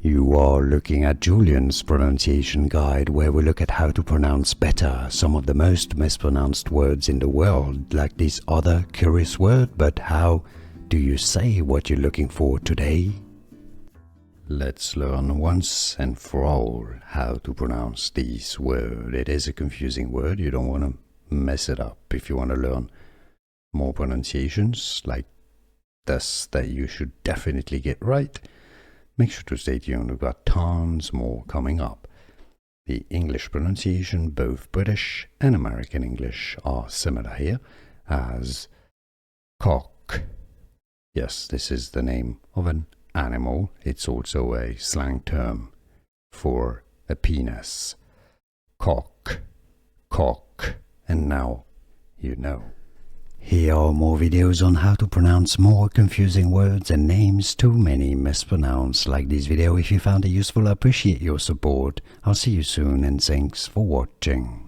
You are looking at Julian's pronunciation guide, where we look at how to pronounce better some of the most mispronounced words in the world, like this other curious word. But how do you say what you're looking for today? Let's learn once and for all how to pronounce this word. It is a confusing word. You don't want to mess it up. If you want to learn more pronunciations like this that you should definitely get right, make sure to stay tuned. We've got tons more coming up. The English pronunciation, both British and American English, are similar here as cock. Yes, this is the name of an animal. It's also a slang term for a penis. Cock, cock, and now you know. Here are more videos on how to pronounce more confusing words and names too many mispronounced. Like this video if you found it useful. I appreciate your support. I'll see you soon and thanks for watching.